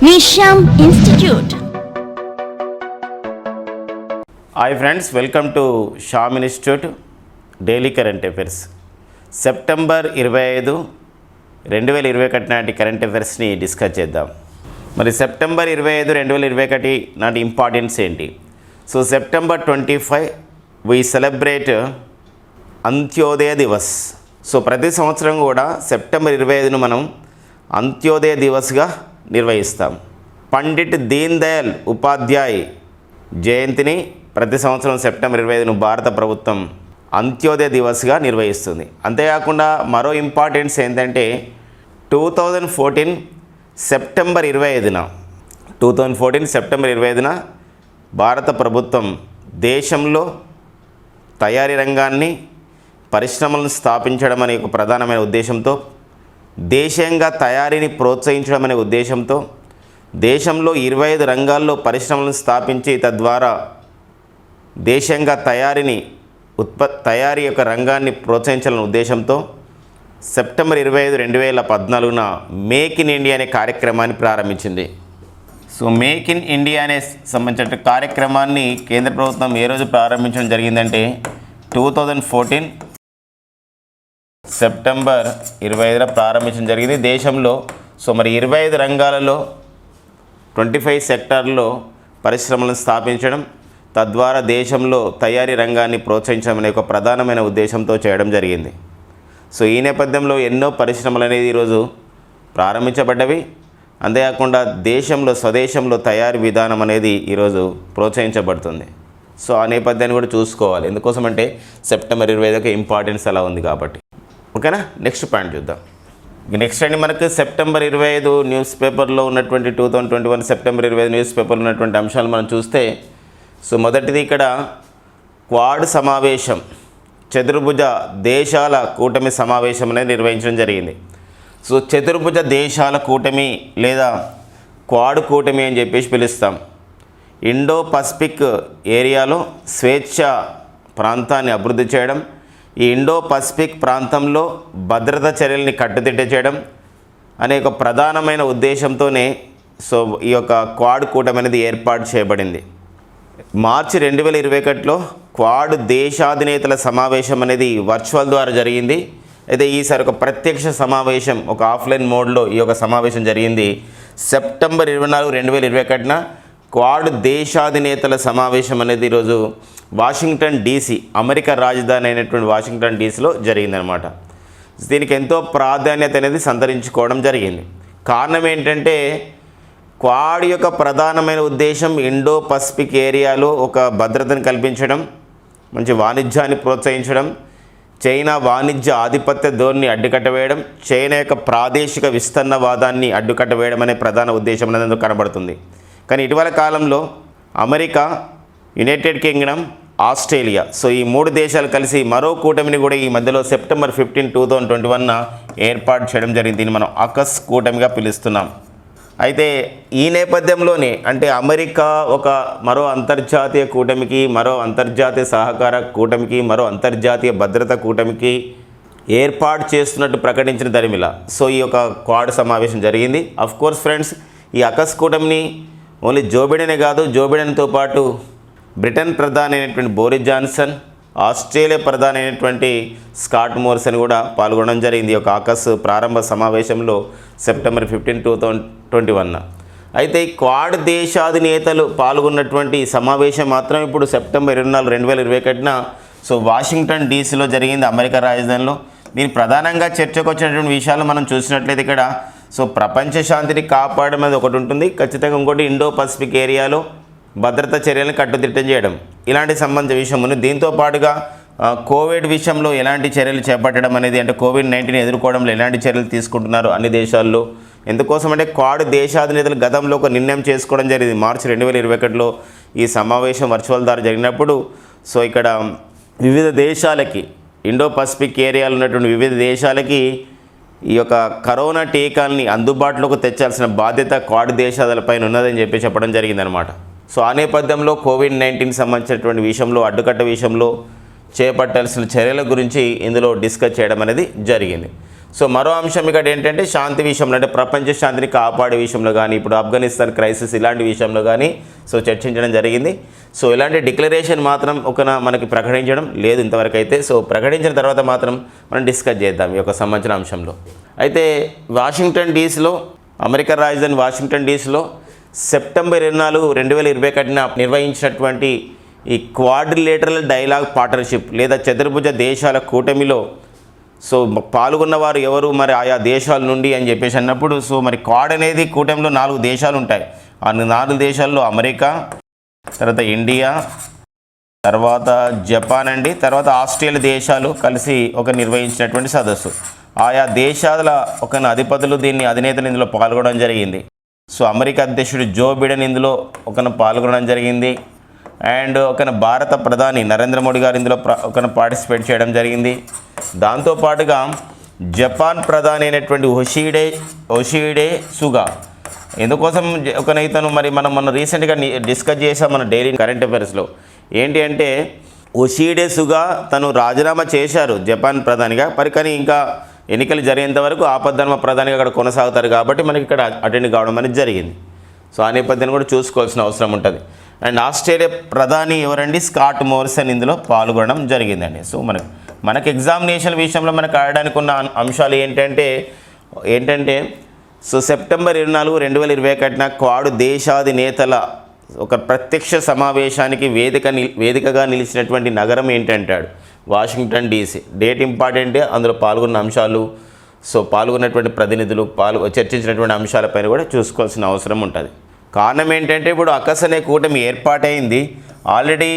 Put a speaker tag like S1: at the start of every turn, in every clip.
S1: నిషామ్ institute.
S2: Hi friends, welcome to Sam institute daily current affairs. September 25, 2021 నాటి current అఫైర్స్ని discuss చేద్దాం. మరి September 25, 2021 నాటి importance ఏంటి? So September 25 we celebrate Antyodaya Diwas. So ప్రతి సంవత్సరం కూడా సెప్టెంబర్ 25ను మనం అంత్యోదయ దివస్గా నిర్వహిస్తాం. పండిట్ దీన్ దయాళ్ ఉపాధ్యాయ్ జయంతిని ప్రతి సంవత్సరం సెప్టెంబర్ 25ను భారత ప్రభుత్వం అంత్యోదయ దివస్గా నిర్వహిస్తుంది. అంతేకాకుండా మరో ఇంపార్టెన్స్ ఏంటంటే 2014 సెప్టెంబర్ 25న భారత ప్రభుత్వం దేశంలో తయారీ రంగాన్ని, పరిశ్రమలను స్థాపించడం అనే ఒక ప్రధానమైన ఉద్దేశంతో, దేశీయంగా తయారీని ప్రోత్సహించడం అనే ఉద్దేశంతో దేశంలో 25 రంగాల్లో పరిశ్రమలను స్థాపించి తద్వారా దేశీయంగా తయారీ యొక్క రంగాన్ని ప్రోత్సహించాలనే ఉద్దేశంతో సెప్టెంబర్ 25, 2014న మేక్ ఇన్ ఇండియా అనే కార్యక్రమాన్ని ప్రారంభించింది. సో మేక్ ఇన్ ఇండియా అనే సంబంధించిన కార్యక్రమాన్ని కేంద్ర ప్రభుత్వం ఏ రోజు ప్రారంభించడం జరిగిందంటే 2014 సెప్టెంబర్ 25న ప్రారంభించడం జరిగింది. దేశంలో మరి 25 రంగాలలో 25 సెక్టార్లో పరిశ్రమలను స్థాపించడం, తద్వారా దేశంలో తయారీ రంగాన్ని ప్రోత్సహించడం అనే ఒక ప్రధానమైన ఉద్దేశంతో చేయడం జరిగింది. సో ఈ నేపథ్యంలో ఎన్నో పరిశ్రమలు అనేది ఈరోజు ప్రారంభించబడ్డవి. అంతేకాకుండా స్వదేశంలో తయారీ విధానం అనేది ఈరోజు ప్రోత్సహించబడుతుంది. సో ఆ నేపథ్యాన్ని కూడా చూసుకోవాలి. ఎందుకోసమంటే సెప్టెంబర్ 25కి ఇంపార్టెన్స్ అలా ఉంది కాబట్టి. ఓకేనా, నెక్స్ట్ పాయింట్ చూద్దాం. నెక్స్ట్ అండి, మనకు సెప్టెంబర్ 25 న్యూస్ పేపర్లో ఉన్నటువంటి 2021 సెప్టెంబర్ 25 న్యూస్ పేపర్లో ఉన్నటువంటి అంశాలు మనం చూస్తే, సో మొదటిది ఇక్కడ క్వాడ్ సమావేశం, చతుర్భుజ దేశాల కూటమి సమావేశం అనేది నిర్వహించడం జరిగింది. సో చతుర్భుజ దేశాల కూటమి లేదా క్వాడ్ కూటమి అని చెప్పేసి పిలుస్తాం. ఇండో పసిఫిక్ ఏరియాలో స్వేచ్ఛ ప్రాంతాన్ని అభివృద్ధి చేయడం, ఈ ఇండో పసిఫిక్ ప్రాంతంలో భద్రతా చర్యల్ని కట్టుదిట్ట చేయడం అనే ఒక ప్రధానమైన ఉద్దేశంతోనే సో ఈ యొక్క క్వాడ్ కూటమి అనేది ఏర్పాటు చేయబడింది. మార్చి 2021లో క్వాడ్ దేశాధినేతల సమావేశం అనేది వర్చువల్ ద్వారా జరిగింది. అయితే ఈసారి ఒక ప్రత్యక్ష సమావేశం, ఒక ఆఫ్లైన్ మోడ్లో ఈ యొక్క సమావేశం జరిగింది. సెప్టెంబర్ 24, 2021న క్వాడ్ దేశాధినేతల సమావేశం అనేది ఈరోజు వాషింగ్టన్ DC, అమెరికా రాజధాని అయినటువంటి వాషింగ్టన్ DCలో జరిగిందనమాట. దీనికి ఎంతో ప్రాధాన్యత అనేది సంతరించుకోవడం జరిగింది. కారణం ఏంటంటే క్వాడ్ యొక్క ప్రధానమైన ఉద్దేశం ఇండో పసిఫిక్ ఏరియాలో ఒక భద్రతను కల్పించడం, మంచి వాణిజ్యాన్ని ప్రోత్సహించడం, చైనా వాణిజ్య ఆధిపత్య ధోరణిని అడ్డుకట్టవేయడం, చైనా యొక్క ప్రాదేశిక విస్తరణవాదాన్ని అడ్డుకట్టవేయడం అనే ప్రధాన ఉద్దేశం అనేది కనబడుతుంది. కానీ ఇటీవల కాలంలో America, United Kingdom, Australia, so ఈ 3 దేశాలు కలిసి మరో కూటమిని కూడా ఈ మధ్యలో సెప్టెంబర్ 15, 2021న ఏర్పాటు చేయడం జరిగింది. దీన్ని మనం అకస్ కూటమిగా పిలుస్తున్నాం. అయితే ఈ నేపథ్యంలోనే అంటే అమెరికా ఒక మరో అంతర్జాతీయ కూటమికి, మరో అంతర్జాతీయ సహకార కూటమికి, మరో అంతర్జాతీయ భద్రతా కూటమికి ఏర్పాటు చేస్తున్నట్టు ప్రకటించిన దరిమిలా సో ఈ యొక్క క్వాడ్ సమావేశం జరిగింది. అఫ్ కోర్స్ ఫ్రెండ్స్, ఈ అకస్ కూటమిని ఓన్లీ జో బిడెనే కాదు, జో బిడెన్తో పాటు బ్రిటన్ ప్రధాని అయినటువంటి బోరిస్ జాన్సన్, ఆస్ట్రేలియా ప్రధాని అయినటువంటి స్కాట్ మోరిసన్ కూడా పాల్గొనడం జరిగింది ఈ యొక్క ఆకస్ ప్రారంభ సమావేశంలో సెప్టెంబర్ 15, 2021న. అయితే ఈ క్వాడ్ దేశాధినేతలు పాల్గొన్నటువంటి సమావేశం మాత్రం ఇప్పుడు సెప్టెంబర్ 24, 2021న సో వాషింగ్టన్ DCలో జరిగింది, అమెరికా రాజధానిలో. దీని ప్రధానంగా చర్చకు వచ్చినటువంటి విషయాలు మనం చూసినట్లయితే ఇక్కడ సో ప్రపంచ శాంతిని కాపాడడం అనేది ఒకటి ఉంటుంది, ఖచ్చితంగా ఇంకోటి ఇండో పసిఫిక్ ఏరియాలో భద్రతా చర్యలను కట్టుదిట్టం చేయడం, ఇలాంటి సంబంధించిన విషయం ఉంది. దీంతో పాటుగా కోవిడ్ విషయంలో ఎలాంటి చర్యలు చేపట్టడం అనేది, అంటే COVID-19 ఎదుర్కోవడంలో ఎలాంటి చర్యలు తీసుకుంటున్నారు అన్ని దేశాల్లో. ఎందుకోసం అంటే క్వాడ్ దేశాధినేతలు గతంలో ఒక నిర్ణయం చేసుకోవడం జరిగింది. మార్చి 2021లో ఈ సమావేశం వర్చువల్ ద్వారా జరిగినప్పుడు సో ఇక్కడ వివిధ దేశాలకి, ఇండో పసిఫిక్ ఏరియాలో ఉన్నటువంటి వివిధ దేశాలకి ఈ యొక్క కరోనా టీకాల్ని అందుబాటులోకి తెచ్చాల్సిన బాధ్యత క్వాడ్ దేశాలపైన ఉన్నదని చెప్పడం జరిగిందనమాట. సో ఆ నేపథ్యంలో COVID-19 సంబంధించినటువంటి విషయంలో, అడ్డుకట్ట విషయంలో చేపట్టాల్సిన చర్యల గురించి ఇందులో డిస్కస్ చేయడం అనేది జరిగింది. సో మరో అంశం ఇక్కడ ఏంటంటే శాంతి విషయంలో, అంటే ప్రపంచ శాంతిని కాపాడే విషయంలో కానీ, ఇప్పుడు ఆఫ్ఘనిస్తాన్ క్రైసిస్ ఇలాంటి విషయంలో కానీ సో చర్చించడం జరిగింది. సో ఇలాంటి డిక్లరేషన్ మాత్రం మనకి ప్రకటించడం లేదు ఇంతవరకు అయితే. సో ప్రకటించిన తర్వాత మాత్రం మనం డిస్కస్ చేద్దాం ఈ యొక్క సంబంధించిన అంశంలో. అయితే వాషింగ్టన్ డీసీలో, అమెరికా రాజధాని వాషింగ్టన్ డీసీలో సెప్టెంబర్ 24, 2021 నిర్వహించినటువంటి ఈ క్వాడ్రిలేటరల్ డైలాగ్ పార్ట్నర్షిప్ లేదా చతుర్భుజ దేశాల కూటమిలో సో పాల్గొన్నవారు ఎవరు, మరి ఆయా దేశాల నుండి అని చెప్పేసి అన్నప్పుడు, సో మరి క్వాడ్ అనేది కూటమిలో 4 దేశాలు ఉంటాయి. ఆ 4 దేశాల్లో అమెరికా, తర్వాత ఇండియా, తర్వాత జపాన్ అండి, తర్వాత ఆస్ట్రేలియా దేశాలు కలిసి నిర్వహించినటువంటి సదస్సు. ఆయా దేశాల అధిపతులు అధినేతలు ఇందులో పాల్గొనడం జరిగింది. సో అమెరికా అధ్యక్షుడు జో బిడెన్ ఇందులో పాల్గొనడం జరిగింది. అండ్ భారత ప్రధాని నరేంద్ర మోడీ గారు ఇందులో పార్టిసిపేట్ చేయడం జరిగింది. దాంతోపాటుగా జపాన్ ప్రధాని అయినటువంటి ఒషిడే సుగా, ఎందుకోసం ఇతను మరి మనం రీసెంట్గా డిస్కస్ చేసాం మన డైలీ కరెంట్ అఫైర్స్లో. ఏంటి అంటే ఒషిడే సుగా తను రాజీనామా చేశారు జపాన్ ప్రధానిగా, కానీ ఇంకా ఎన్నికలు జరిగేంత వరకు ఆపద్ధర్మ ప్రధానిగా అక్కడ కొనసాగుతారు కాబట్టి మనకి ఇక్కడ అటెండ్ కావడం అనేది జరిగింది. సో ఆ నేపథ్యాన్ని కూడా చూసుకోవాల్సిన అవసరం ఉంటుంది. అండ్ ఆస్ట్రేలియా ప్రధాని ఎవరండి, స్కాట్ మోరిసన్ ఇందులో పాల్గొనడం జరిగిందండి. సో మనకు ఎగ్జామినేషన్ విషయంలో మనకు ఆడడానికి ఉన్న అంశాలు ఏంటంటే సో సెప్టెంబర్ 24, 2021 క్వాడ్ దేశాధినేతల ప్రత్యక్ష సమావేశానికి వేదికగా నిలిచినటువంటి నగరం ఏంటంటాడు, వాషింగ్టన్ డీసీ. డేట్ ఇంపార్టెంట్, అందులో పాల్గొన్న అంశాలు, సో పాల్గొన్నటువంటి ప్రతినిధులు చర్చించినటువంటి అంశాలపైన కూడా చూసుకోవాల్సిన అవసరం ఉంటుంది. కారణం ఏంటంటే ఇప్పుడు అకస్ అనే కూటమి ఏర్పాటైంది. ఆల్రెడీ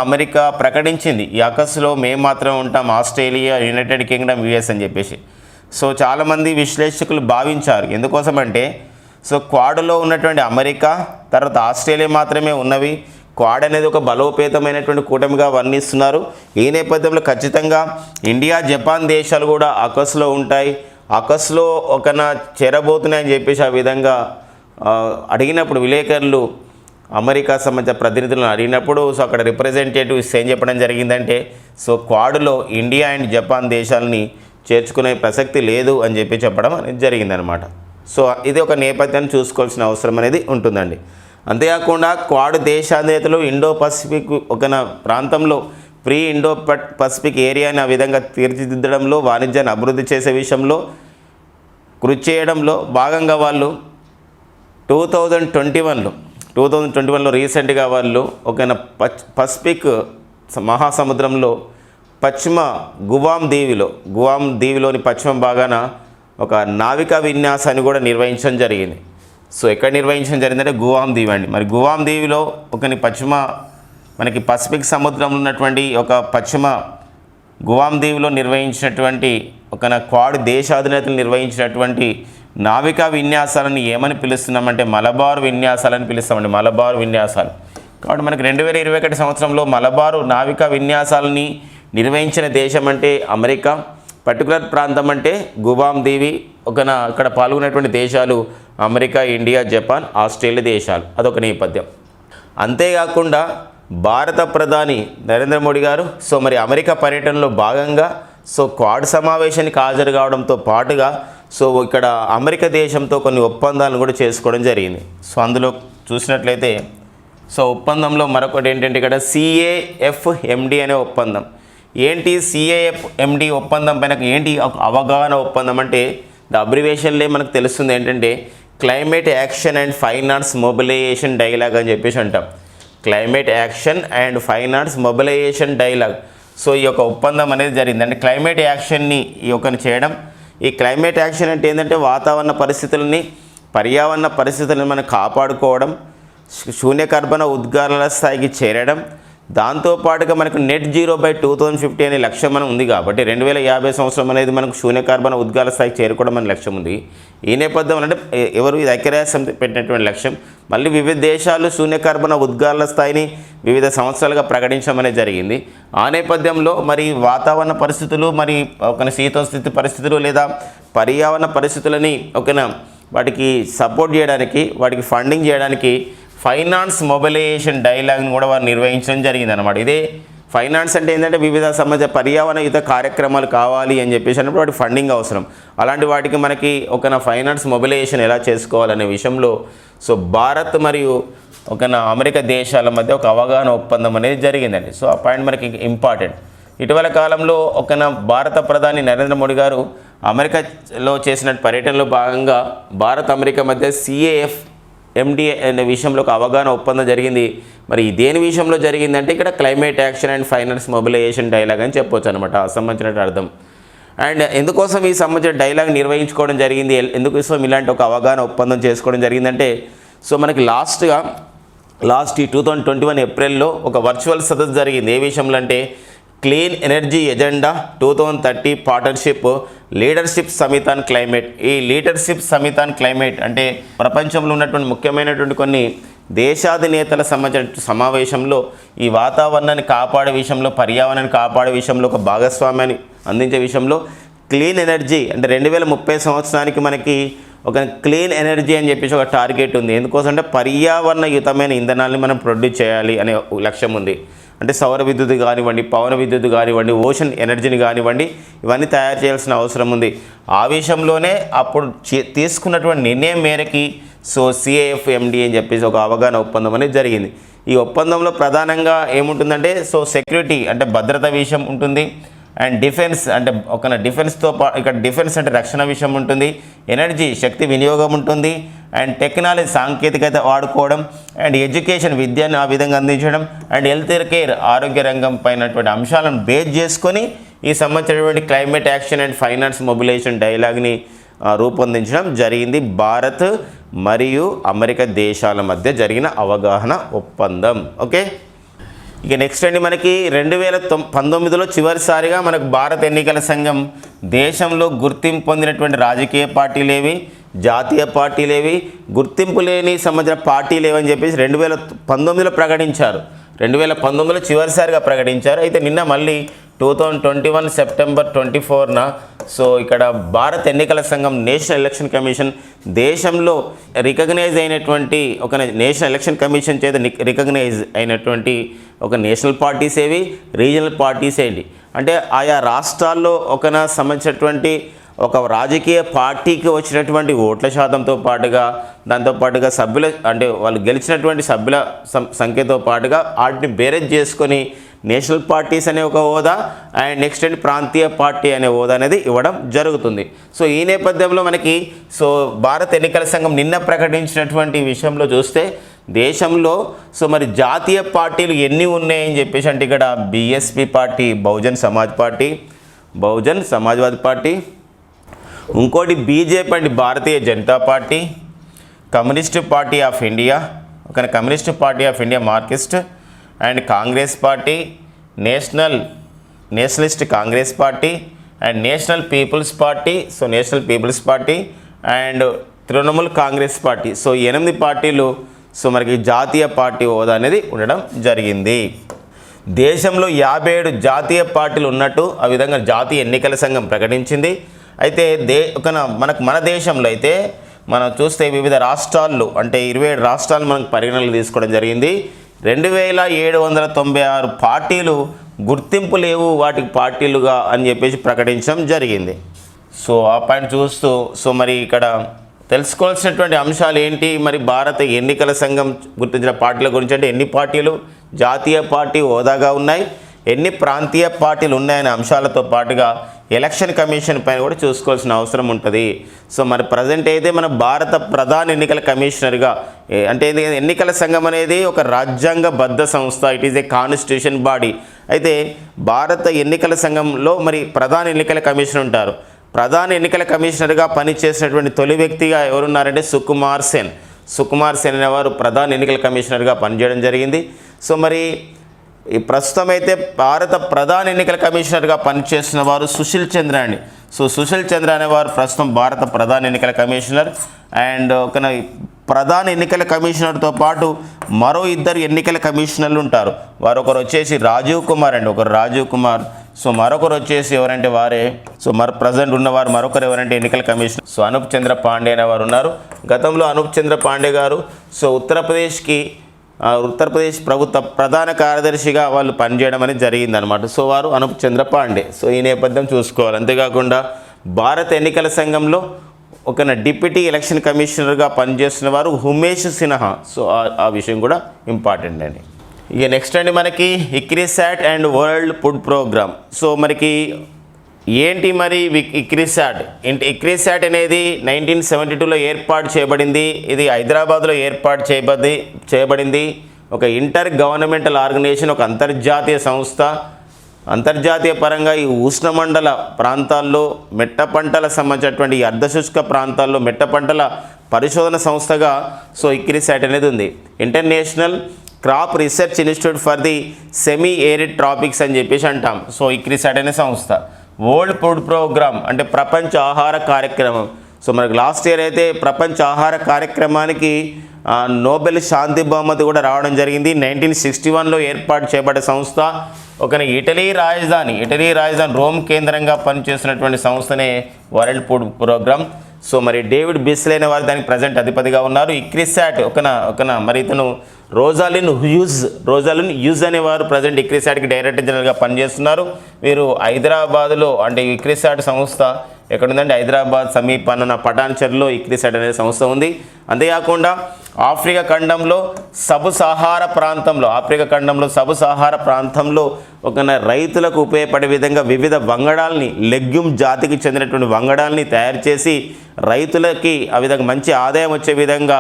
S2: అమెరికా ప్రకటించింది ఈ అకస్లో మేము మాత్రం ఉంటాం, ఆస్ట్రేలియా, యునైటెడ్ కింగ్డమ్, యుఎస్ అని చెప్పేసి. సో చాలామంది విశ్లేషకులు భావించారు. ఎందుకోసమంటే సో క్వాడ్లో ఉన్నటువంటి అమెరికా తర్వాత ఆస్ట్రేలియా మాత్రమే ఉన్నవి. క్వాడ్ అనేది బలోపేతమైనటువంటి కూటమిగా వర్ణిస్తున్నారు. ఈ నేపథ్యంలో ఖచ్చితంగా ఇండియా, జపాన్ దేశాలు కూడా అకస్లో ఉంటాయి, అకస్లో చేరబోతున్నాయని చెప్పేసి ఆ విధంగా అడిగినప్పుడు విలేకరులు అమెరికా సంబంధించిన ప్రతినిధులను అడిగినప్పుడు సో అక్కడ రిప్రజెంటేటివ్స్ ఏం చెప్పడం జరిగిందంటే సో క్వాడ్లో ఇండియా అండ్ జపాన్ దేశాలని చేర్చుకునే ప్రసక్తి లేదు అని చెప్పడం అనేది జరిగిందనమాట. సో ఇది నేపథ్యాన్ని చూసుకోవాల్సిన అవసరం అనేది ఉంటుందండి. అంతేకాకుండా క్వాడ్ దేశాధినేతలు ఇండో పసిఫిక్ ప్రాంతంలో ప్రీ ఇండో పసిఫిక్ ఏరియాని ఆ విధంగా తీర్చిదిద్దడంలో, వాణిజ్యాన్ని అభివృద్ధి చేసే విషయంలో కృషి చేయడంలో భాగంగా వాళ్ళు 2021లో రీసెంట్గా వాళ్ళు పసిఫిక్ మహాసముద్రంలో పశ్చిమ గువామ్ దీవిలోని పశ్చిమ భాగాన నావికా విన్యాసాన్ని కూడా నిర్వహించడం జరిగింది. సో ఎక్కడ నిర్వహించడం జరిగిందంటే గువామ్ దీవి అండి. మరి గువామ్ దీవిలో మనకి పసిఫిక్ సముద్రంలో ఉన్నటువంటి పశ్చిమ గువామ్ దీవిలో నిర్వహించినటువంటి క్వాడ్ దేశాధినేతలు నిర్వహించినటువంటి నావికా విన్యాసాలను ఏమని పిలుస్తున్నామంటే మలబార్ విన్యాసాలని పిలుస్తామండి, మలబార్ విన్యాసాలు. కాబట్టి మనకి 2021 సంవత్సరంలో మలబారు నావికా విన్యాసాలని నిర్వహించిన దేశం అంటే అమెరికా, పర్టికులర్ ప్రాంతం అంటే గువామ్ దీవి. అక్కడ పాల్గొన్నటువంటి దేశాలు అమెరికా, ఇండియా, జపాన్, ఆస్ట్రేలియా దేశాలు. అదొక నేపథ్యం. అంతేకాకుండా భారత ప్రధాని నరేంద్ర మోడీ గారు సో మరి అమెరికా పర్యటనలో భాగంగా సో క్వాడ్ సమావేశానికి హాజరు కావడంతో పాటుగా సో ఇక్కడ అమెరికా దేశంతో కొన్ని ఒప్పందాలను కూడా చేసుకోవడం జరిగింది. సో అందులో చూసినట్లయితే సో ఒప్పందంలో మరొకటి ఏంటంటే ఇక్కడ CAFMD అనే ఒప్పందం. ఏంటి CAFMD ఒప్పందం పైన ఏంటి అవగాహన ఒప్పందం అంటే అబ్రివేషన్లే మనకు తెలుస్తుంది ఏంటంటే Climate action and finance Mobilization Dialogue అని చెప్పేసి అంటాం. Climate action and finance Mobilization Dialogue. So ఈ ఒప్పందం అనేది జరిగింది. అంటే క్లైమేట్ యాక్షన్ని చేయడం. ఈ క్లైమేట్ యాక్షన్ అంటే ఏంటంటే వాతావరణ పరిస్థితులని, పర్యావరణ పరిస్థితులను మనం కాపాడుకోవడం, శూన్య కర్బన ఉద్గారాల స్థాయికి చేరడం, దాంతోపాటుగా మనకు నెట్ జీరో బై 2050 అనే లక్ష్యం మనం ఉంది. కాబట్టి 2050 సంవత్సరం అనేది మనకు శూన్య కార్బన ఉద్గారాల స్థాయికి చేరుకోవడం అనే లక్ష్యం ఉంది. ఈ నేపథ్యంలో అంటే ఎవరు ఇది ఐక్యరాజ్య సమితి పెట్టినటువంటి లక్ష్యం. మళ్ళీ వివిధ దేశాలు శూన్య కార్బన ఉద్గారాల స్థాయిని వివిధ సంవత్సరాలుగా ప్రకటించడం అనేది జరిగింది. ఆ నేపథ్యంలో మరి వాతావరణ పరిస్థితులు, మరి శీతోస్థితి పరిస్థితులు లేదా పర్యావరణ పరిస్థితులని వాటికి సపోర్ట్ చేయడానికి, వాటికి ఫండింగ్ చేయడానికి ఫైనాన్స్ మొబిలైజేషన్ డైలాగ్ని కూడా వారు నిర్వహించడం జరిగింది అన్నమాట. ఇదే ఫైనాన్స్ అంటే ఏంటంటే వివిధ పర్యావరణయుత కార్యక్రమాలు కావాలి అని చెప్పేసి అన్నప్పుడు వాటి ఫండింగ్ అవసరం. అలాంటి వాటికి మనకి ఒక ఫైనాన్స్ మొబిలైజేషన్ ఎలా చేసుకోవాలనే విషయంలో సో భారత్ మరియు అమెరికా దేశాల మధ్య ఒక అవగాహన ఒప్పందం అనేది జరిగిందండి. సో ఆ పాయింట్ మనకి ఇంపార్టెంట్. ఇటీవల కాలంలో భారత ప్రధాని నరేంద్ర మోడీ గారు అమెరికాలో చేసిన పర్యటనలో భాగంగా భారత్ అమెరికా మధ్య CAF MDA అనే విషయంలో ఒక అవగాహన ఒప్పందం జరిగింది. మరి దేని విషయంలో జరిగిందంటే ఇక్కడ Climate action and finance Mobilization Dialogue అని చెప్పొచ్చు అనమాట, సంబంధించిన అర్థం. అండ్ ఎందుకోసం ఈ సంబంధించిన డైలాగ్ నిర్వహించుకోవడం జరిగింది, ఎందుకోసం ఇలాంటి ఒక అవగాహన ఒప్పందం చేసుకోవడం జరిగిందంటే సో మనకి లాస్ట్ 2021 ఏప్రిల్లో ఒక వర్చువల్ సదస్సు జరిగింది. ఏ విషయంలో అంటే clean energy agenda 2030 partnership leadership summit on climate. ఈ లీడర్షిప్ సమిట్ ఆన్ క్లైమేట్ అంటే ప్రపంచంలో ఉన్నటువంటి ముఖ్యమైనటువంటి కొన్ని దేశాధినేతల సంబంధించిన సమావేశంలో ఈ వాతావరణాన్ని కాపాడే విషయంలో, పర్యావరణాన్ని కాపాడే విషయంలో ఒక భాగస్వామ్యాన్ని అందించే విషయంలో క్లీన్ ఎనర్జీ అంటే 2030 సంవత్సరానికి మనకి ఒక క్లీన్ ఎనర్జీ అని చెప్పేసి ఒక టార్గెట్ ఉంది. ఎందుకోసం అంటే పర్యావరణయుతమైన ఇంధనాన్ని మనం ప్రొడ్యూస్ చేయాలి అనే లక్ష్యం ఉంది. అంటే సౌర విద్యుత్ కానివ్వండి, పవన విద్యుత్ కానివ్వండి, ఓషన్ ఎనర్జీని కానివ్వండి, ఇవన్నీ తయారు చేయాల్సిన అవసరం ఉంది. ఆ విషయంలోనే అప్పుడు తీసుకున్నటువంటి నిర్ణయం మేరకి సో CAF MDA అని చెప్పేసి ఒక అవగాహన ఒప్పందం అనేది జరిగింది. ఈ ఒప్పందంలో ప్రధానంగా ఏముంటుందంటే సో సెక్యూరిటీ అంటే భద్రత విషయం ఉంటుంది, అండ్ డిఫెన్స్ అంటే డిఫెన్స్తో ఇక్కడ డిఫెన్స్ అంటే రక్షణ విషయం ఉంటుంది, ఎనర్జీ శక్తి వినియోగం ఉంటుంది, అండ్ టెక్నాలజీ సాంకేతికత వాడుకోవడం, అండ్ ఎడ్యుకేషన్ విద్యను ఆ విధంగా అందించడం, అండ్ హెల్త్ కేర్ ఆరోగ్య రంగం పైనటువంటి అంశాలను బేస్ చేసుకొని ఈ సంబంధించినటువంటి climate action and finance mobilisation డైలాగ్ని రూపొందించడం జరిగింది. భారత్ మరియు అమెరికా దేశాల మధ్య జరిగిన అవగాహన ఒప్పందం. ఓకే, ఇక నెక్స్ట్ అండి మనకి 2019లో చివరిసారిగా మనకు భారత ఎన్నికల సంఘం దేశంలో గుర్తింపు పొందినటువంటి రాజకీయ పార్టీలేవి, జాతీయ పార్టీలేవి, గుర్తింపు లేని సంబంధించిన పార్టీలేవని చెప్పేసి 2019లో ప్రకటించారు. 2019లో చివరిసారిగా ప్రకటించారు. అయితే నిన్న మళ్ళీ 2021 సెప్టెంబర్ 24న సో ఇక్కడ భారత ఎన్నికల సంఘం నేషనల్ ఎలక్షన్ కమిషన్ దేశంలో రికగ్నైజ్ అయినటువంటి ఒక నేషనల్ ఎలక్షన్ కమిషన్ చేత రికగ్నైజ్ అయినటువంటి ఒక నేషనల్ పార్టీస్ ఏవి, రీజనల్ పార్టీస్ ఏంటి అంటే ఆయా రాష్ట్రాల్లో సంబంధించినటువంటి ఒక రాజకీయ పార్టీకి వచ్చినటువంటి ఓట్ల శాతంతో పాటుగా దాంతోపాటుగా సభ్యుల అంటే వాళ్ళు గెలిచినటువంటి సభ్యుల సంఖ్యతో పాటుగా వాటిని బేరేజ్ చేసుకొని నేషనల్ పార్టీస్ అనే ఒక హోదా అండ్ నెక్స్ట్ అండ్ ప్రాంతీయ పార్టీ అనే హోదా అనేది ఇవ్వడం జరుగుతుంది. సో ఈ నేపథ్యంలో మనకి సో భారత ఎన్నికల సంఘం నిన్న ప్రకటించినటువంటి విషయంలో చూస్తే దేశంలో సో మరి జాతీయ పార్టీలు ఎన్ని ఉన్నాయని చెప్పేసి అంటే ఇక్కడ BSP party, Bahujan Samajwadi party, ఇంకోటి BJP అండి Bharatiya Janata party, communist party of India, communist party of India Marxist, and Congress party, nationalist Congress party, and national people's party, and Trinamool Congress party. So 8 పార్టీలు సో మనకి జాతీయ పార్టీ హోదా అనేది ఉండడం జరిగింది. దేశంలో 57 జాతీయ పార్టీలు ఉన్నట్టు ఆ విధంగా జాతీయ ఎన్నికల సంఘం ప్రకటించింది. అయితే మన దేశంలో అయితే మనం చూస్తే వివిధ రాష్ట్రాల్లో అంటే 27 రాష్ట్రాలు మనకు పరిగణనలు తీసుకోవడం జరిగింది. 2796 పార్టీలు గుర్తింపు లేవు వాటికి పార్టీలుగా అని చెప్పేసి ప్రకటించడం జరిగింది. సో ఆ పాయింట్ చూస్తూ సో మరి ఇక్కడ తెలుసుకోవాల్సినటువంటి అంశాలు ఏంటి, మరి భారత ఎన్నికల సంఘం గుర్తించిన పార్టీల గురించి అంటే ఎన్ని పార్టీలు జాతీయ పార్టీ హోదాగా ఉన్నాయి, ఎన్ని ప్రాంతీయ పార్టీలు ఉన్నాయనే అంశాలతో పాటుగా ఎలక్షన్ కమిషన్ పైన కూడా చూసుకోవాల్సిన అవసరం ఉంటుంది. సో మరి ప్రజెంట్ అయితే మన భారత ప్రధాన ఎన్నికల కమిషనర్గా అంటే ఎన్నికల సంఘం అనేది ఒక రాజ్యాంగబద్ధ సంస్థ, it is a constitution body. అయితే భారత ఎన్నికల సంఘంలో మరి ప్రధాన ఎన్నికల కమిషనర్ ఉంటారు. ప్రధాన ఎన్నికల కమిషనర్గా పనిచేసినటువంటి తొలి వ్యక్తిగా ఎవరున్నారంటే సుకుమార్ సేన్ అనేవారు ప్రధాన ఎన్నికల కమిషనర్గా పనిచేయడం జరిగింది. సో మరి ఈ ప్రస్తుతం అయితే భారత ప్రధాన ఎన్నికల కమిషనర్గా పనిచేస్తున్న వారు సుశీల్ చంద్ర అండి. సో సుశీల్ చంద్ర అనేవారు ప్రస్తుతం భారత ప్రధాన ఎన్నికల కమిషనర్. అండ్ ప్రధాన ఎన్నికల కమిషనర్తో పాటు మరో 2 ఎన్నికల కమిషనర్లు ఉంటారు. వారు ఒకరు వచ్చేసి రాజీవ్ కుమార్, సో మరొకరు వచ్చేసి ఎవరంటే వారే సో ప్రజెంట్ ఉన్నవారు మరొకరు ఎవరంటే ఎన్నికల కమిషనర్ సో అనూప్ చంద్ర పాండే అనేవారు ఉన్నారు. గతంలో అనూప్ చంద్ర పాండే గారు సో ఉత్తరప్రదేశ్కి ఉత్తరప్రదేశ్ ప్రభుత్వ ప్రధాన కార్యదర్శిగా వాళ్ళు పనిచేయడం అనేది జరిగిందనమాట. సో వారు అనూప్ చంద్ర పాండే. సో ఈ నేపథ్యం చూసుకోవాలి. అంతేకాకుండా భారత ఎన్నికల సంఘంలో ఒక డిప్యూటీ ఎలక్షన్ కమిషనర్గా పనిచేస్తున్న వారు ఉమేష్ సిన్హా. సో ఆ విషయం కూడా ఇంపార్టెంట్ అండి. ఇక నెక్స్ట్ అండి మనకి ICRISAT and World Food Programme. So మనకి ఏంటి మరి ఇక్రిసాట్? ఇక్రిసాట్ అనేది 1972లో ఏర్పాటు చేయబడింది. ఇది హైదరాబాద్లో ఏర్పాటు చేయబడింది. ఒక ఇంటర్ గవర్నమెంటల్ ఆర్గనైజేషన్, ఒక అంతర్జాతీయ సంస్థ. అంతర్జాతీయ పరంగా ఈ ఉష్ణమండల ప్రాంతాల్లో మెట్ట పంటల సంబంధించినటువంటి ఈ అర్ధశుష్క ప్రాంతాల్లో మెట్ట పంటల పరిశోధన సంస్థగా సో ఇక్రిసాట్ అనేది ఉంది. International crop research institute for the semi arid tropics అని చెప్పేసి అంటాం. సో ఇక్రిసాట్ అనే సంస్థ. వరల్డ్ ఫుడ్ ప్రోగ్రామ్ అంటే ప్రపంచ ఆహార కార్యక్రమం. సో మనకు లాస్ట్ ఇయర్ అయితే ప్రపంచ ఆహార కార్యక్రమానికి నోబెల్ శాంతి బహుమతి కూడా రావడం జరిగింది. 1961లో ఏర్పాటు చేయబడ్డ సంస్థ. ఒక ఇటలీ రాజధాని రోమ్ కేంద్రంగా పనిచేస్తున్నటువంటి సంస్థనే వరల్డ్ ఫుడ్ ప్రోగ్రామ్. సో మరి డేవిడ్ బిస్లే అనే వారు దానికి ప్రజెంట్ అధిపతిగా ఉన్నారు. ఇక్రిసాట్ మరి ఇతను రోజాలిన్ హ్యూజ్ అనేవారు ప్రజెంట్ ఇక్రిసాట్కి డైరెక్టర్ జనరల్గా పనిచేస్తున్నారు. వీరు హైదరాబాద్లో అంటే ఇక్రిసాట్ సంస్థ ఎక్కడుందంటే హైదరాబాద్ సమీపాన పటాన్చెరులో ఇక్రిసాట్ అనే సంస్థ ఉంది. అంతేకాకుండా ఆఫ్రికా ఖండంలో సబ్ సహారా ప్రాంతంలో ఒక రైతులకు ఉపయోగపడే విధంగా వివిధ వంగడాల్ని లెగ్యూమ్ జాతికి చెందినటువంటి వంగడాల్ని తయారు చేసి రైతులకి ఆ విధంగా మంచి ఆదాయం వచ్చే విధంగా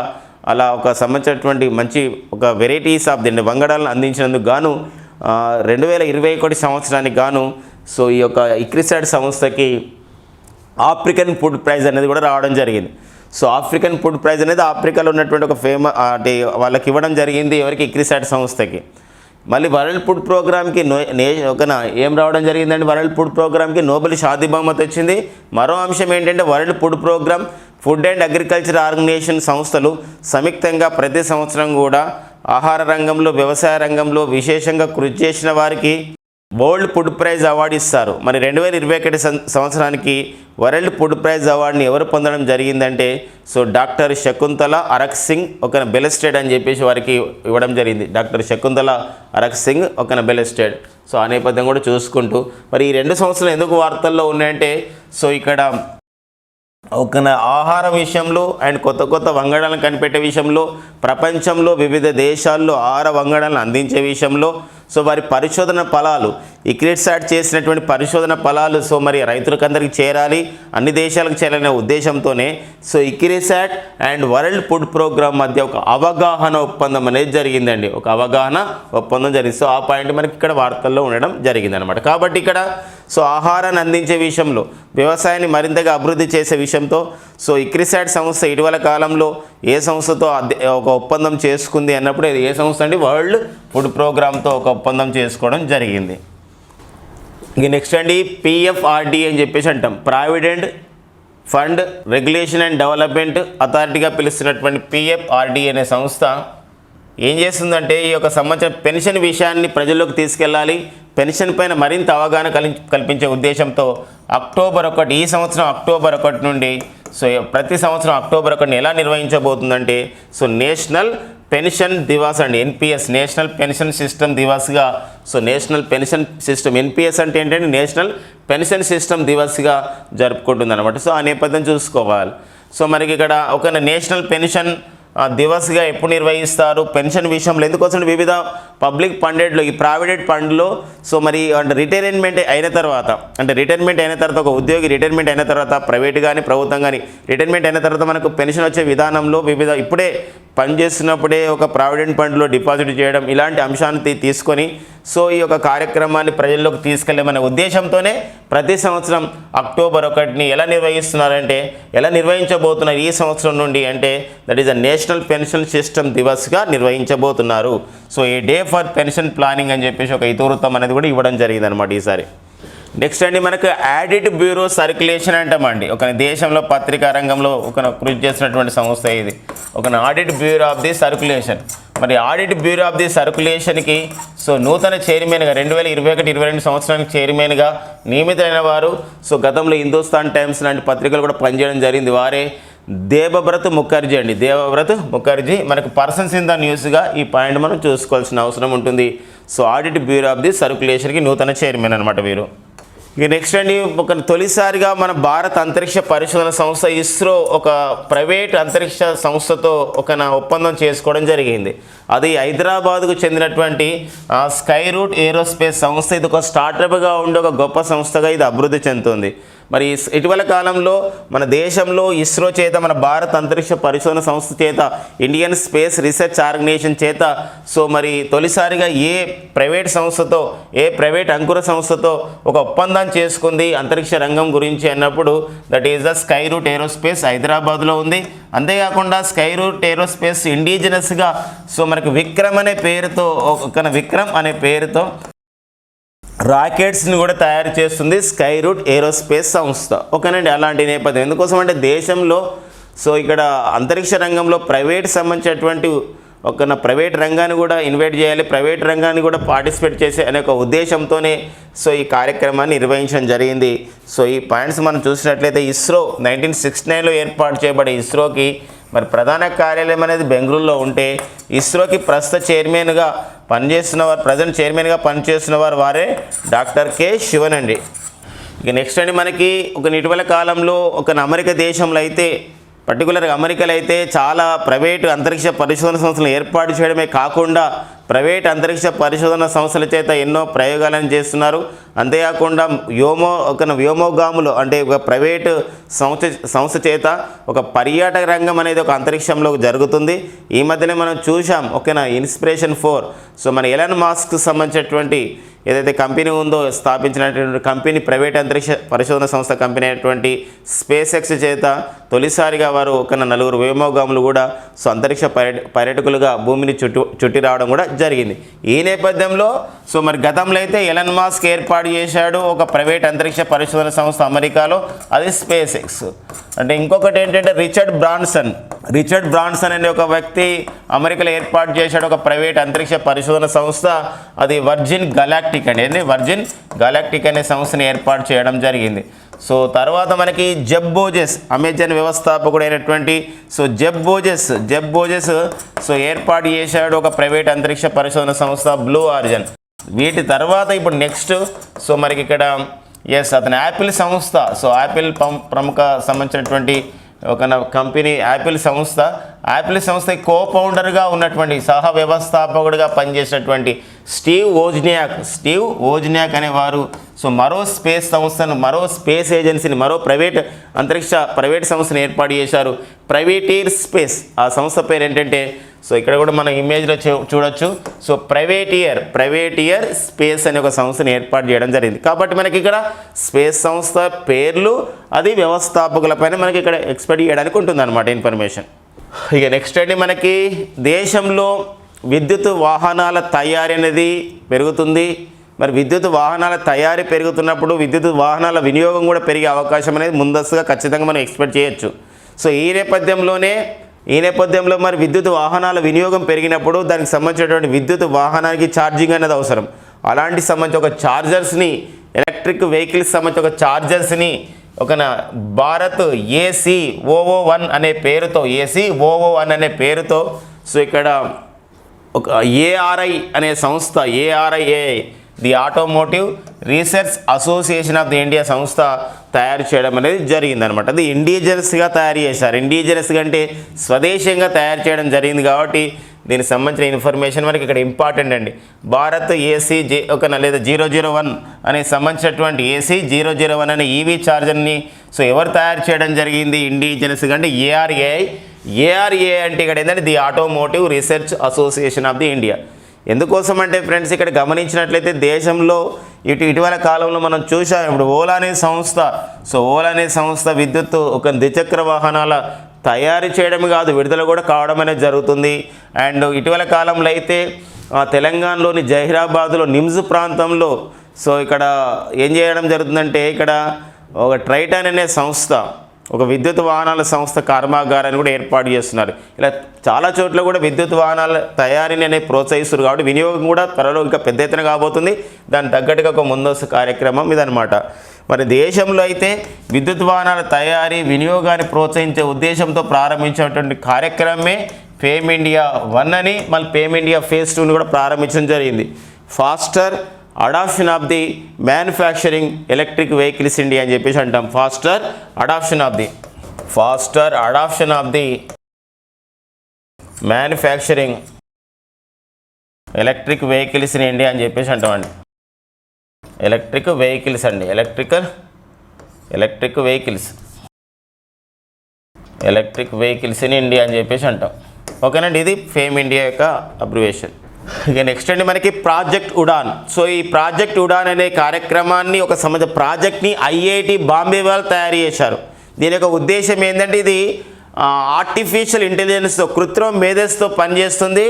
S2: అలా ఒక సంబంధించినటువంటి మంచి ఒక వెరైటీస్ ఆఫ్ ది వంగడాలను అందించినందుకు గాను 2021 సంవత్సరానికి గాను సో ఈ యొక్క ఇక్రిసాట్ సంస్థకి ఆఫ్రికన్ ఫుడ్ ప్రైజ్ అనేది కూడా రావడం జరిగింది. సో ఆఫ్రికన్ ఫుడ్ ప్రైజ్ అనేది ఆఫ్రికాలో ఉన్నటువంటి ఒక అంటే వాళ్ళకి ఇవ్వడం జరిగింది. ఎవరికి? ఇక్రిసాట్ సంస్థకి. మళ్ళీ వరల్డ్ ఫుడ్ ప్రోగ్రామ్కి ఏం రావడం జరిగిందండి? వరల్డ్ ఫుడ్ ప్రోగ్రామ్కి నోబెల్ శాంతి బహుమతి వచ్చింది. మరో అంశం ఏంటంటే World Food Programme, Food and Agriculture Organization సంస్థలు సంయుక్తంగా ప్రతి సంవత్సరం కూడా ఆహార రంగంలో, వ్యవసాయ రంగంలో విశేషంగా కృషి చేసిన వారికి వరల్డ్ ఫుడ్ ప్రైజ్ అవార్డు ఇస్తారు. మరి 2021 సంవత్సరానికి వరల్డ్ ఫుడ్ ప్రైజ్ అవార్డుని ఎవరు పొందడం జరిగిందంటే సో డాక్టర్ శకుంతల అరక్ సింగ్ ఒక బెలెస్టెడ్ అని చెప్పేసి వారికి ఇవ్వడం జరిగింది. డాక్టర్ శకుంతల అరక్ సింగ్ ఒక బెలెస్టెడ్. సో ఆ నేపథ్యం కూడా చూసుకుంటూ మరి ఈ 2 సంవత్సరాలు ఎందుకు వార్తల్లో ఉన్నాయంటే సో ఇక్కడ ఒక ఆహార విషయంలో అండ్ కొత్త వంగడాలను కనిపెట్టే విషయంలో, ప్రపంచంలో వివిధ దేశాల్లో ఆహార వంగడాలను అందించే విషయంలో సో వారి పరిశోధన ఫలాలు ఇక్రిసాట్ చేసినటువంటి పరిశోధన ఫలాలు సో మరి రైతులకందరికీ చేరాలి, అన్ని దేశాలకు చేరాలనే ఉద్దేశంతోనే so ICRISAT and World Food Programme మధ్య ఒక అవగాహన ఒప్పందం అనేది జరిగిందండి. ఒక అవగాహన ఒప్పందం జరిగింది. సో ఆ పాయింట్ మనకి ఇక్కడ వార్తల్లో ఉండడం జరిగిందనమాట. కాబట్టి ఇక్కడ సో ఆహారాన్ని అందించే విషయంలో, వ్యవసాయాన్ని మరింతగా అభివృద్ధి చేసే విషయంతో సో ఇక్రిసాట్ సంస్థ ఇటీవల కాలంలో ఏ సంస్థతో ఒక ఒప్పందం చేసుకుంది అన్నప్పుడు ఏ సంస్థ అండి? వరల్డ్ ఫుడ్ ప్రోగ్రామ్తో ఒక ఒప్పందం చేసుకోవడం జరిగింది. ఇక నెక్స్ట్ అండి PFRDA అని చెప్పేసి అంటాం. Provident fund regulation and development అథారిటీగా పిలుస్తున్నటువంటి PFRDA అనే సంస్థ ఏం చేస్తుందంటే ఈ యొక్క సంబంధించిన పెన్షన్ విషయాన్ని ప్రజల్లోకి తీసుకెళ్ళాలి, పెన్షన్ పైన మరింత అవగాహన కల్పించే ఉద్దేశంతో ఈ సంవత్సరం అక్టోబర్ 1 నుండి సో ప్రతి సంవత్సరం అక్టోబర్ 1 ఎలా నిర్వహించబోతుందంటే సో నేషనల్ పెన్షన్ దివాస్ అండి, NPS నేషనల్ పెన్షన్ సిస్టమ్ దివాస్గా so national pension system NPS అంటే ఏంటంటే నేషనల్ పెన్షన్ సిస్టమ్ దివాస్గా జరుపుకుంటుంది అనమాట. సో ఆ నేపథ్యం చూసుకోవాలి. సో మనకి ఇక్కడ ఒక నేషనల్ పెన్షన్ దివస్గా ఎప్పుడు నిర్వహిస్తారు, పెన్షన్ విషయంలో ఎందుకోసం వివిధ పబ్లిక్ ఫండెడ్లో ఈ ప్రావిడెంట్ ఫండ్లో సో మరి అంటే రిటైర్మెంట్ అయిన తర్వాత ఒక ఉద్యోగి రిటైర్మెంట్ అయిన తర్వాత ప్రైవేట్ కానీ ప్రభుత్వం కానీ రిటైర్మెంట్ అయిన తర్వాత మనకు పెన్షన్ వచ్చే విధానంలో వివిధ ఇప్పుడే పనిచేస్తున్నప్పుడే ఒక ప్రావిడెంట్ ఫండ్లో డిపాజిట్ చేయడం ఇలాంటి అంశాన్ని తీసుకొని సో ఈ యొక్క కార్యక్రమాన్ని ప్రజల్లోకి తీసుకెళ్ళమనే ఉద్దేశంతోనే ప్రతి సంవత్సరం అక్టోబర్ 1 ఎలా నిర్వహించబోతున్నారు ఈ సంవత్సరం నుండి అంటే that is a national pension system దివస్గా నిర్వహించబోతున్నారు. సో ఈ డే ఫర్ పెన్షన్ ప్లానింగ్ అని చెప్పేసి ఒక ఇతివృత్తం అనేది కూడా ఇవ్వడం జరిగింది అనమాట ఈసారి. నెక్స్ట్ అండి మనకు ఆడిట్ బ్యూరో సర్క్యులేషన్ అంటామండి. ఒక దేశంలో పత్రికా రంగంలో ఒక కృషి చేసినటువంటి సంస్థ ఇది, ఒక audit bureau of the circulation. మరి ఆడిట్ బ్యూరో ఆఫ్ ది సర్క్యులేషన్కి సో నూతన చైర్మన్గా 2021-22 సంవత్సరానికి చైర్మన్గా నియమితులైన వారు సో గతంలో హిందుస్థాన్ టైమ్స్ లాంటి పత్రికలు కూడా పనిచేయడం జరిగింది. వారే దేబవ్రత్ ముఖర్జీ అండి, దేబవ్రత్ ముఖర్జీ. మనకు పర్సన్స్ ఇన్ ద న్యూస్గా ఈ పాయింట్ మనం చూసుకోవాల్సిన అవసరం ఉంటుంది. So audit bureau of the సర్క్యులేషన్కి నూతన చైర్మన్ అనమాట వీరు. ఇక నెక్స్ట్ అండి, ఒక తొలిసారిగా మన భారత అంతరిక్ష పరిశోధన సంస్థ ఇస్రో ఒక ప్రైవేట్ అంతరిక్ష సంస్థతో ఒక ఒప్పందం చేసుకోవడం జరిగింది. అది హైదరాబాద్కు చెందినటువంటి స్కై రూట్ ఏరోస్పేస్ సంస్థ. ఇది ఒక స్టార్టప్గా ఉండే ఒక గొప్ప సంస్థగా ఇది అభివృద్ధి చెందుతుంది. మరి ఇటీవల కాలంలో మన దేశంలో ఇస్రో చేత, మన భారత అంతరిక్ష పరిశోధన సంస్థ చేత, ఇండియన్ స్పేస్ రీసెర్చ్ ఆర్గనైజేషన్ చేత సో మరి తొలిసారిగా ఏ ప్రైవేట్ సంస్థతో, ఏ ప్రైవేట్ అంకుర సంస్థతో ఒక ఒప్పందం చేసుకుంది అంతరిక్ష రంగం గురించి అన్నప్పుడు that is the Skyroot Aerospace, హైదరాబాద్లో ఉంది. అంతేకాకుండా స్కై రూట్ ఏరోస్పేస్ ఇండిజినస్గా సో మనకు విక్రమ్ అనే పేరుతో, విక్రమ్ అనే పేరుతో రాకెట్స్ని కూడా తయారు చేస్తుంది స్కై రూట్ ఏరోస్పేస్ సంస్థ. ఓకేనండి, అలాంటి నేపథ్యం ఎందుకోసం అంటే దేశంలో సో ఇక్కడ అంతరిక్ష రంగంలో ప్రైవేట్ సంబంధించినటువంటి ప్రైవేట్ రంగాన్ని కూడా ఇన్వైట్ చేయాలి, ప్రైవేట్ రంగాన్ని కూడా పార్టిసిపేట్ చేసే అనే ఒక ఉద్దేశంతోనే సో ఈ కార్యక్రమాన్ని నిర్వహించడం జరిగింది. సో ఈ పాయింట్స్ మనం చూసినట్లయితే ఇస్రో 1969లో ఏర్పాటు చేయబడే ఇస్రోకి మరి ప్రధాన కార్యాలయం అనేది బెంగళూరులో ఉంటే ఇస్రోకి ప్రస్తుత చైర్మన్గా పనిచేస్తున్న వారు వారే డాక్టర్ కె శివన్ అండి. ఇక నెక్స్ట్ అండి, మనకి ఇటీవల కాలంలో అమెరికా దేశంలో అయితే, పర్టికులర్గా అమెరికాలో అయితే చాలా ప్రైవేటు అంతరిక్ష పరిశోధన సంస్థలు ఏర్పాటు చేయడమే కాకుండా ప్రైవేట్ అంతరిక్ష పరిశోధన సంస్థల చేత ఎన్నో ప్రయోగాలను చేస్తున్నారు. అంతేకాకుండా వ్యోమోగాములు అంటే ఒక ప్రైవేటు సంస్థ చేత ఒక పర్యాటక రంగం అనేది ఒక అంతరిక్షంలో జరుగుతుంది. ఈ మధ్యనే మనం చూసాం ఇన్స్పిరేషన్ 4. సో మన ఎలాన్ మస్క్ సంబంధించినటువంటి ఏదైతే కంపెనీ ఉందో స్థాపించినటువంటి కంపెనీ, ప్రైవేట్ అంతరిక్ష పరిశోధన సంస్థ కంపెనీ అయినటువంటి స్పేస్ ఎక్స్ చేత తొలిసారిగా వారు 4 వ్యోమోగాములు కూడా సో అంతరిక్ష పర్యాటకులుగా భూమిని చుట్టి రావడం కూడా జరిగింది. ఈ నేపథ్యంలో సో మరి గతంలో అయితే ఎలన్ మస్క్ ఏర్పాటు చేశాడు ఒక ప్రైవేట్ అంతరిక్ష పరిశోధన సంస్థ అమెరికాలో, అది స్పేస్ ఎక్స్. అంటే ఇంకొకటి ఏంటంటే రిచర్డ్ బ్రాన్సన్ అనే ఒక వ్యక్తి అమెరికాలో ఏర్పాటు చేశాడు ఒక ప్రైవేట్ అంతరిక్ష పరిశోధన సంస్థ, అది వర్జిన్ గెలాక్టిక్ అనే సంస్థని ఏర్పాటు చేయడం జరిగింది. సో తర్వాత మనకి జెఫ్ బెజోస్, అమెజాన్ వ్యవస్థాపకుడు అయినటువంటి సో జెఫ్ బెజోస్ సో ఏర్పాటు చేశాడు ఒక ప్రైవేట్ అంతరిక్ష పరిశోధన సంస్థ బ్లూ ఆరిజిన్. వీటి తర్వాత ఇప్పుడు నెక్స్ట్ సో మనకి ఇక్కడ అతను యాపిల్ సంస్థ, సో యాపిల్ ప్రముఖ సంబంధించినటువంటి ఒక కంపెనీ యాపిల్ సంస్థ కో ఫౌండర్గా ఉన్నటువంటి సహ వ్యవస్థాపకుడిగా పనిచేసినటువంటి స్టీవ్ వోజ్నియాక్ అనేవారు సో మరో స్పేస్ ఏజెన్సీని, మరో ప్రైవేట్ సంస్థను ఏర్పాటు చేశారు, ప్రైవేటీర్ స్పేస్. ఆ సంస్థ పేరు ఏంటంటే సో ఇక్కడ కూడా మనం ఇమేజ్లో చూడొచ్చు. సో ప్రైవేటియర్ స్పేస్ అనే ఒక సంస్థను ఏర్పాటు చేయడం జరిగింది. కాబట్టి మనకి ఇక్కడ స్పేస్ సంస్థ పేర్లు, అది వ్యవస్థాపకులపైన మనకి ఇక్కడ ఎక్స్పెక్ట్ చేయడానికి ఉంటుంది అన్నమాట ఇన్ఫర్మేషన్. ఇక నెక్స్ట్ అండి, మనకి దేశంలో విద్యుత్ వాహనాల తయారీ అనేది పెరుగుతుంది. మరి విద్యుత్ వాహనాల తయారీ పెరుగుతున్నప్పుడు విద్యుత్ వాహనాల వినియోగం కూడా పెరిగే అవకాశం అనేది ముందస్తుగా ఖచ్చితంగా మనం ఎక్స్పెక్ట్ చేయొచ్చు. సో ఈ నేపథ్యంలో మరి విద్యుత్ వాహనాల వినియోగం పెరిగినప్పుడు దానికి సంబంధించినటువంటి విద్యుత్ వాహనానికి ఛార్జింగ్ అనేది అవసరం. అలాంటి సంబంధించి ఒక ఛార్జర్స్ని, ఎలక్ట్రిక్ వెహికల్స్ సంబంధించి ఒక ఛార్జర్స్ని భారత్ ACOO1 అనే పేరుతో సో ఇక్కడ ఒక ARI అనే సంస్థ, the automotive research association of the India సంస్థ తయారు చేయడం అనేది జరిగిందనమాట. అది ఇండిజినస్గా తయారు చేశారు. ఇండిజినస్గా అంటే స్వదేశంగా తయారు చేయడం జరిగింది కాబట్టి దీనికి సంబంధించిన ఇన్ఫర్మేషన్ మనకి ఇక్కడ ఇంపార్టెంట్ అండి. భారత్ లేదా 001 అనే సంబంధించినటువంటి AC001 అనే EV ఛార్జర్ని సో ఎవరు తయారు చేయడం జరిగింది ఇండిజినస్గా అంటే ARAI అంటే ఇక్కడ ఏంటంటే the automotive research association of the India. ఎందుకోసం అంటే ఫ్రెండ్స్ ఇక్కడ గమనించినట్లయితే దేశంలో ఇటీవల కాలంలో మనం చూసాం. ఇప్పుడు ఓలా అనే సంస్థ విద్యుత్ ద్విచక్ర వాహనాల తయారు చేయడం కాదు, విడుదల కూడా కావడం అనేది జరుగుతుంది. అండ్ ఇటీవల కాలంలో అయితే తెలంగాణలోని జహీరాబాద్లో నిమ్స్ ప్రాంతంలో సో ఇక్కడ ఏం చేయడం జరుగుతుందంటే ఇక్కడ ఒక ట్రైటాన్ అనే సంస్థ ఒక విద్యుత్ వాహనాల సంస్థ కర్మాగారాన్ని కూడా ఏర్పాటు చేస్తున్నారు. ఇలా చాలా చోట్ల కూడా విద్యుత్ వాహనాల తయారీని అనేది ప్రోత్సహిస్తున్నారు కాబట్టి వినియోగం కూడా త్వరలో ఇంకా పెద్ద ఎత్తున కాబోతుంది. దానికి తగ్గట్టుగా ఒక ముందస్తు కార్యక్రమం ఇదనమాట. మరి దేశంలో అయితే విద్యుత్ వాహనాల తయారీ వినియోగాన్ని ప్రోత్సహించే ఉద్దేశంతో ప్రారంభించినటువంటి కార్యక్రమమే ఫేమ్ ఇండియా 1 అని, మళ్ళీ ఫేమ్ ఇండియా ఫేజ్ 2ని కూడా ప్రారంభించడం జరిగింది. Faster adoption of the manufacturing electric vehicles India అని చెప్పేసి అంటాం. Faster adoption of the manufacturing electric vehicles in India అని చెప్పేసి అంటామండి. ఎలక్ట్రిక్ వెహికల్స్ అండి, ఎలక్ట్రిక్ వెహికల్స్ ఇన్ ఇండియా అని చెప్పేసి అంటాం. ఓకేనండి, ఇది ఫేమ్ ఇండియా యొక్క అబ్రివేషన్. ఇక నెక్స్ట్ అండి మనకి ప్రాజెక్ట్ ఉడాన్. సో ఈ ప్రాజెక్ట్ ఉడాన్ అనే కార్యక్రమాన్ని ఒక ప్రాజెక్ట్ని ఐఐటి బాంబే వాళ్ళు తయారు చేశారు. దీని యొక్క ఉద్దేశం ఏంటంటే ఇది ఆర్టిఫిషియల్ ఇంటెలిజెన్స్తో, కృత్రిమ మేధస్సుతో పనిచేస్తుంది.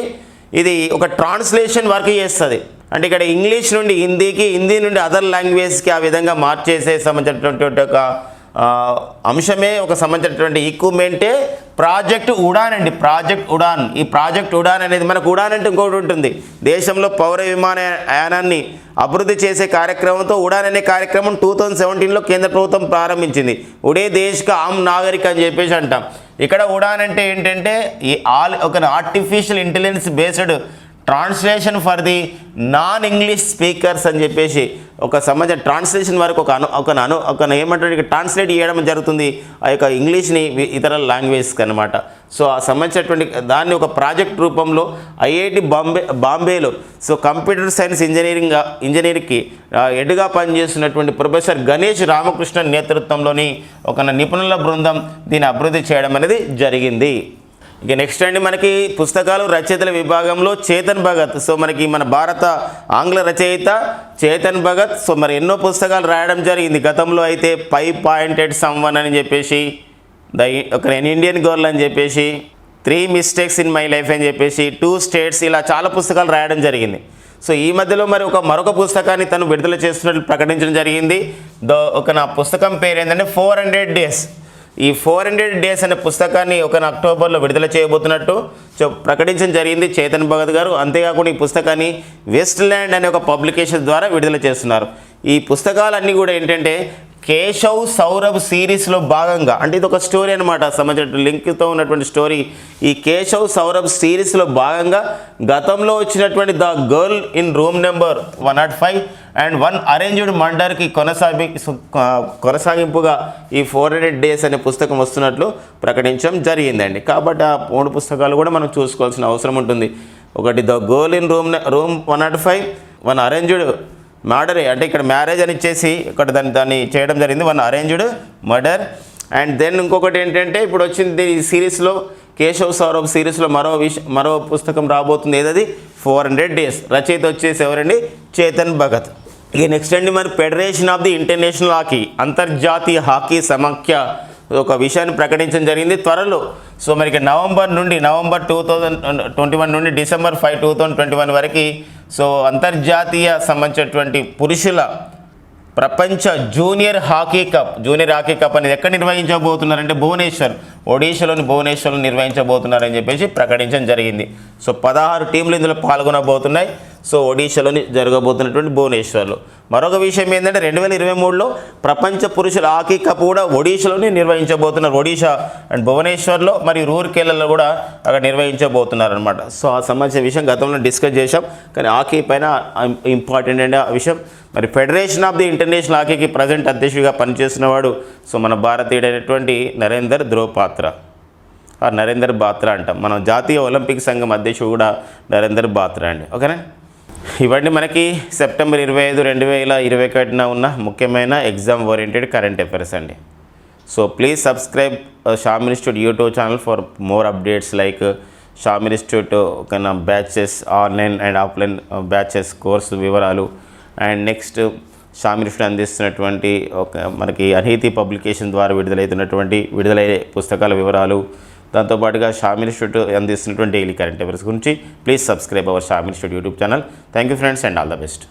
S2: ఇది ఒక ట్రాన్స్లేషన్ వర్క్ చేస్తుంది. అంటే ఇక్కడ ఇంగ్లీష్ నుండి హిందీకి, హిందీ నుండి అదర్ లాంగ్వేజ్కి ఆ విధంగా మార్చేసే సంబంధించినటువంటి ఒక అంశమే, ఒక సంబంధించినటువంటి ఈక్విప్మెంటే ప్రాజెక్ట్ ఉడాన్ అండి. ఈ ప్రాజెక్ట్ ఉడాన్ అనేది మనకు ఉడాన్ అంటే ఇంకొకటి ఉంటుంది. దేశంలో పౌర విమానయానాన్ని అభివృద్ధి చేసే కార్యక్రమంతో ఉడాన్ అనే కార్యక్రమం 2017లో కేంద్ర ప్రభుత్వం ప్రారంభించింది. ఉడే దేశ్ కా ఆమ్ నాగరిక్ అని చెప్పేసి అంటాం. ఇక్కడ ఉడాన్ అంటే ఏంటంటే ఒక artificial intelligence based translation for the non English speakers అని చెప్పేసి ఒక సంబంధించిన ట్రాన్స్లేషన్ వరకు ఒక ఏమంటారు ట్రాన్స్లేట్ చేయడం జరుగుతుంది ఆ యొక్క ఇంగ్లీష్ని ఇతర లాంగ్వేజ్కి అనమాట. సో ఆ సంబంధించినటువంటి దాన్ని ఒక ప్రాజెక్ట్ రూపంలో ఐఐటి బాంబేలో సో కంప్యూటర్ సైన్స్ ఇంజనీరింగ్కి హెడ్గా పనిచేస్తున్నటువంటి ప్రొఫెసర్ గణేష్ రామకృష్ణన్ నేతృత్వంలోని ఒక నిపుణుల బృందం దీన్ని అభివృద్ధి చేయడం అనేది జరిగింది. ఇక నెక్స్ట్ అండి మనకి పుస్తకాలు రచయితల విభాగంలో చేతన్ భగత్. సో మనకి మన భారత ఆంగ్ల రచయిత చేతన్ భగత్ సో మరి ఎన్నో పుస్తకాలు రాయడం జరిగింది. గతంలో అయితే 5 Pointed Someone అని చెప్పేసి, ఒక ఇండియన్ గర్ల్ అని చెప్పేసి, 3 Mistakes in My Life అని చెప్పేసి, 2 States, ఇలా చాలా పుస్తకాలు రాయడం జరిగింది. సో ఈ మధ్యలో మరి మరొక పుస్తకాన్ని తను విడుదల చేస్తున్నట్లు ప్రకటించడం జరిగింది. నా పుస్తకం పేరు ఏంటంటే 400 Days. ఈ 400 Days అనే పుస్తకాన్ని అక్టోబర్లో విడుదల చేయబోతున్నట్టు ప్రకటించడం జరిగింది చేతన్ భగత్ గారు. అంతేకాకుండా ఈ పుస్తకాన్ని వెస్ట్ ల్యాండ్ అనే ఒక పబ్లికేషన్ ద్వారా విడుదల చేస్తున్నారు. ఈ పుస్తకాలన్నీ కూడా ఏంటంటే కేశవ్ సౌరభ్ సిరీస్లో భాగంగా, అంటే ఇది ఒక స్టోరీ అనమాట, సంబంధించిన లింక్తో ఉన్నటువంటి స్టోరీ. ఈ కేశవ్ సౌరభ్ సిరీస్లో భాగంగా గతంలో వచ్చినటువంటి the girl in room number 105 and 1 arranged మర్డర్కి కొనసాగింపుగా ఈ 400 Days అనే పుస్తకం వస్తున్నట్లు ప్రకటించడం జరిగిందండి. కాబట్టి ఆ 3 పుస్తకాలు కూడా మనం చూసుకోవాల్సిన అవసరం ఉంటుంది. ఒకటి the girl in room 105, 1 arranged murder, అంటే ఇక్కడ మ్యారేజ్ అని ఇచ్చేసి ఇక్కడ దాన్ని చేయడం జరిగింది, 1 అరేంజ్డ్ మర్డర్. అండ్ దెన్ ఇంకొకటి ఏంటంటే ఇప్పుడు వచ్చింది ఈ సిరీస్లో కేశవ్ సౌరభ్ సిరీస్లో మరో పుస్తకం రాబోతుంది. ఏదది 400 Days. రచయిత వచ్చేసి ఎవరండి? చేతన్ భగత్. ఇక నెక్స్ట్ అండి మరి federation of the international hockey, అంతర్జాతీయ హాకీ సమాఖ్య ఒక విషయాన్ని ప్రకటించడం జరిగింది త్వరలో. సో మరి నవంబర్ 2021 నుండి డిసెంబర్ 5, 2021 వరకు సో అంతర్జాతీయ సంబంధించినటువంటి పురుషుల ప్రపంచ జూనియర్ హాకీ కప్ అనేది ఎక్కడ నిర్వహించబోతున్నారంటే భువనేశ్వర్, ఒడిశాలోని భువనేశ్వర్లో నిర్వహించబోతున్నారని చెప్పేసి ప్రకటించడం జరిగింది. సో 16 టీంలు ఇందులో పాల్గొనబోతున్నాయి. సో ఒడిశాలోని జరగబోతున్నటువంటి భువనేశ్వర్లో. మరొక విషయం ఏంటంటే 2023లో ప్రపంచ పురుషుల హాకీ కప్ కూడా ఒడిశాలోనే నిర్వహించబోతున్నారు. ఒడిశా అండ్ భువనేశ్వర్లో మరియు రూర్కేలలో కూడా అక్కడ నిర్వహించబోతున్నారు అనమాట. సో ఆ సంబంధించిన విషయం గతంలో డిస్కస్ చేశాం, కానీ హాకీ పైన ఇంపార్టెంట్ అండి ఆ విషయం. మరి ఫెడరేషన్ ఆఫ్ ది ఇంటర్నేషనల్ హాకీకి ప్రజెంట్ అధ్యక్షుడిగా పనిచేస్తున్నవాడు సో మన భారతీయుడైనటువంటి నరేందర్ బాత్రా అంటాం. మన జాతీయ ఒలింపిక్ సంఘం అధ్యక్షుడు కూడా నరేందర్ బాత్రా అండి. ఓకేనా? ఇవన్నీ మనకి సెప్టెంబర్ 25, 2021 ఉన్న ముఖ్యమైన ఎగ్జామ్ ఓరియంటెడ్ కరెంట్ అఫైర్స్ అండి. So please subscribe Sam institute YouTube channel for more updates like Sam institute batches, online and offline batches course వివరాలు, అండ్ నెక్స్ట్ షామ్ ఇన్స్టిట్యూట్ అందిస్తున్నటువంటి మనకి అన్హీతి పబ్లికేషన్ ద్వారా విడుదలయ్యే పుస్తకాల వివరాలు, దాంతోపాటుగా షామ్ ఇన్స్టిట్యూట్ అందిస్తున్నటువంటి డైలీ కరెంట్ అఫైర్స్ గురించి please subscribe our Sam institute YouTube channel. Thank you friends and all the best.